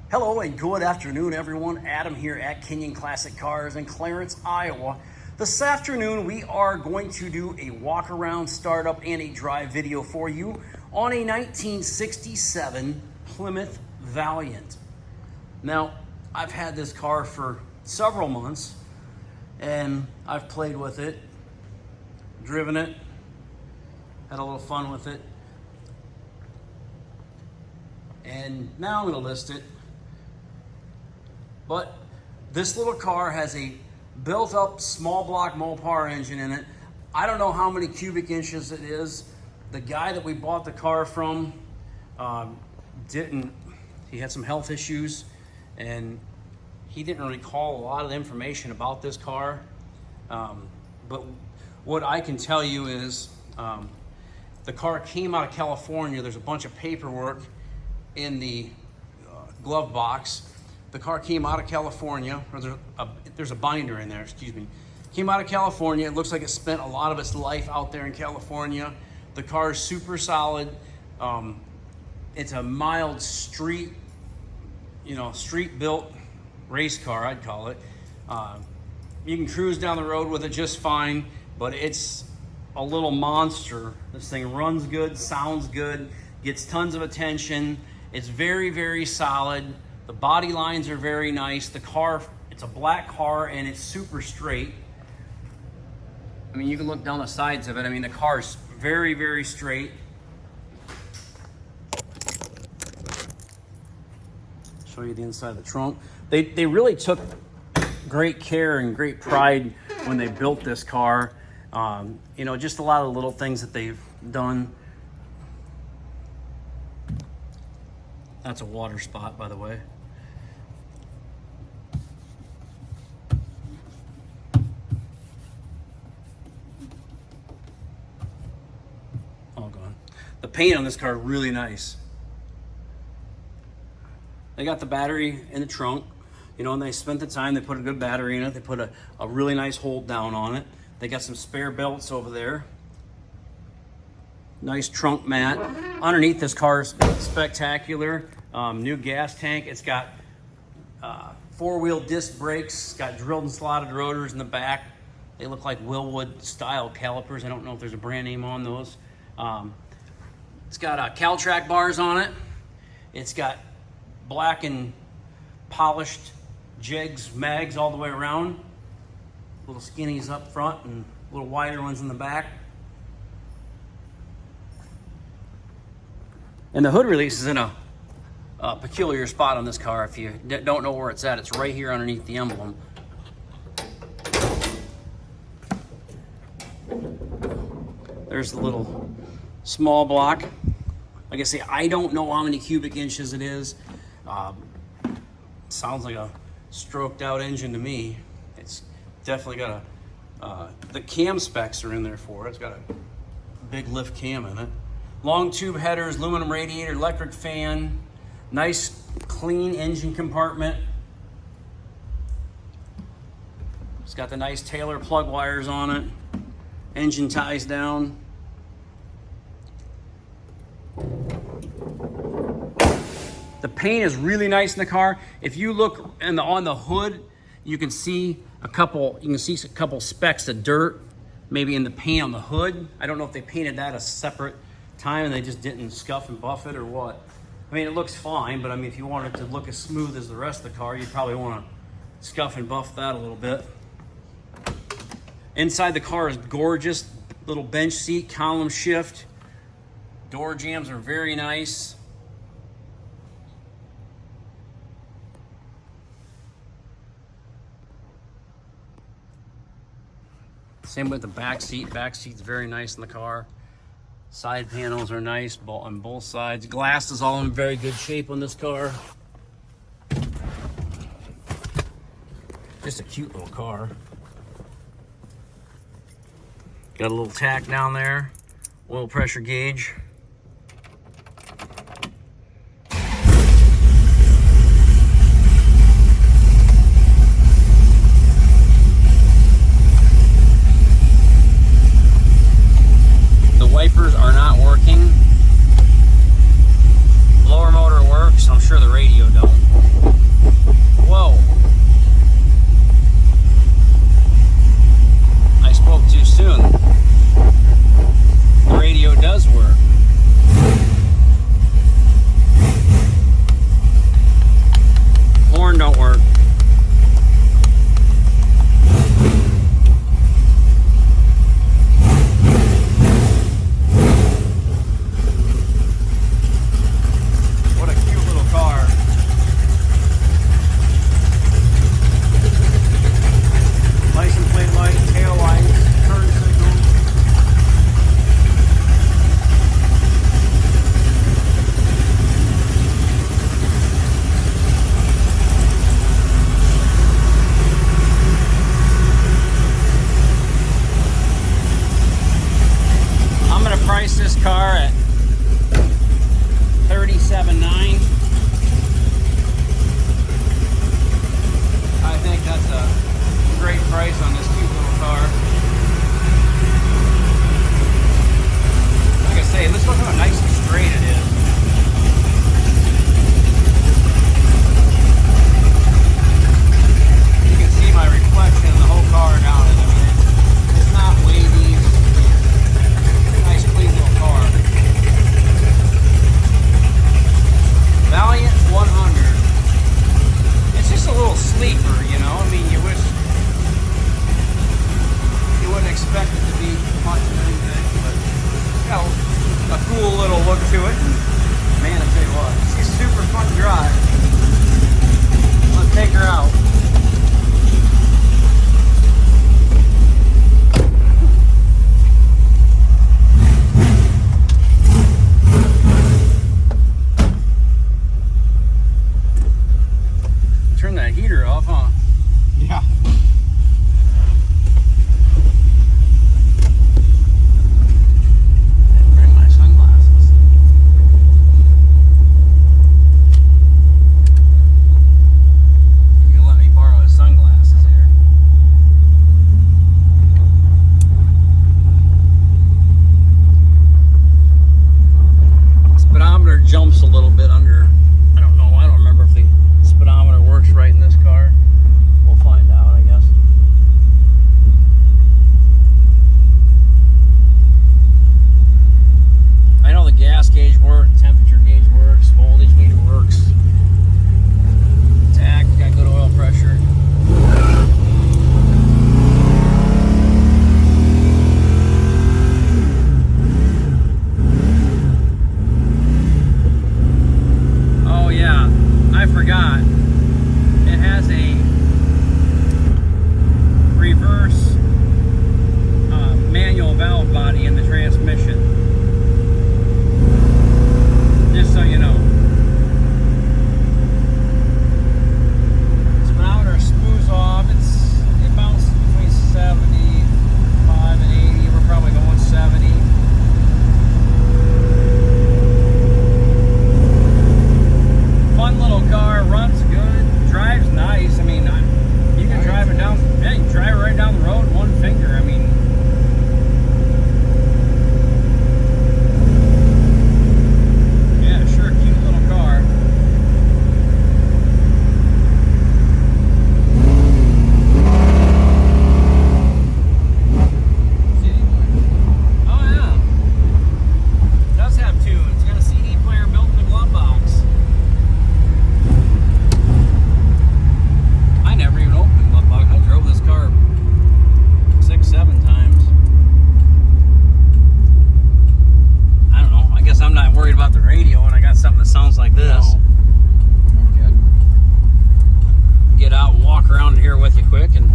Hello and good afternoon, everyone. Adam here at Kinion Classic Cars in Clarence, Iowa. This afternoon, we are going to do a walk around, startup, and a drive video for you on a 1967 Plymouth Valiant. Now, I've had this car for several months, and I've played with it, driven it, had a little fun with it, and now I'm going to list it. But this little car has a built-up small block Mopar engine in it. I don't know how many cubic inches it is. The guy that we bought the car from he had some health issues, and he didn't recall a lot of the information about this car. But what I can tell you is the car came out of California. There's a bunch of paperwork in the glove box. The car came out of California, or there's a binder in there, excuse me. Came out of California. It looks like it spent a lot of its life out there in California. The car is super solid. It's a mild street, street built race car, I'd call it. You can cruise down the road with it just fine, but it's a little monster. This thing runs good, sounds good, gets tons of attention. It's very, very solid. The body lines are very nice. The car, it's a black car and it's super straight. I mean, you can look down the sides of it. I mean, the car's very, very straight. Show you the inside of the trunk. They really took great care and great pride when they built this car. Just a lot of little things that they've done. That's a water spot, by the way. All gone. The paint on this car is really nice. They got the battery in the trunk, and they spent the time. They put a good battery in it. They put a really nice hold down on it. They got some spare belts over there. Nice trunk mat. Underneath, this car is spectacular. New gas tank. It's got four-wheel disc brakes. It's got drilled and slotted rotors in the back. They look like Willwood style calipers. I don't know if there's a brand name on those. It's got Caltrac bars on it. It's got black and polished jegs, mags all the way around. Little skinnies up front and little wider ones in the back. And the hood release is in a peculiar spot on this car. If you don't know where it's at, it's right here underneath the emblem. There's the little small block. Like I say, I don't know how many cubic inches it is. Sounds like a stroked out engine to me. It's definitely got the cam specs are in there for it. It's got a big lift cam in it. Long tube headers, aluminum radiator, electric fan, nice clean engine compartment. It's got the nice Taylor plug wires on it. Engine ties down. The paint is really nice in the car. If you look on the hood, you can see a couple specks of dirt, maybe in the paint on the hood. I don't know if they painted that a separate time and they just didn't scuff and buff it or what. I mean, it looks fine, but I mean, if you want it to look as smooth as the rest of the car, you'd probably want to scuff and buff that a little bit. Inside the car is gorgeous. Little bench seat, column shift. Door jambs are very nice. Same with the back seat. Back seat's very nice in the car. Side panels are nice on both sides. Glass is all in very good shape on this car. Just a cute little car. Got a little tack down there. Oil pressure gauge. Wipers are not working. Blower motor works. I'm sure the radio don't. that heater off, huh? Yeah. Bring my sunglasses. You can let me borrow his sunglasses here. Speedometer jumps a little bit under. I don't know. I don't remember if the speedometer works right in this car. We'll find out, I guess. I know the gas gauge works, temperature gauge works, voltage meter works. Tach, got good oil pressure. Oh yeah, I forgot. It has a reverse manual valve body in the transmission. Just so you know. Speedometer smooths off. It bounces between 75 and 80. We're probably going 70. Fun little car, runs good, drives nice. I mean, you can drive it down. Yeah, you can drive it right down the road with one finger. I mean. Sounds like this. No. Okay. Get out and walk around here with you quick and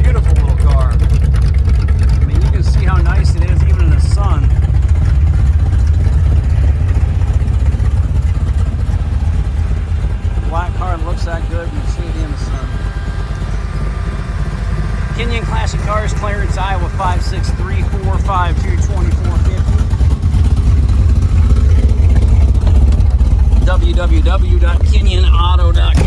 beautiful little car. I mean, you can see how nice it is even in the sun. Black car looks that good when you see it in the sun. Kinion Classic Cars, Clarence, Iowa 563-452-2450. www.kinionauto.com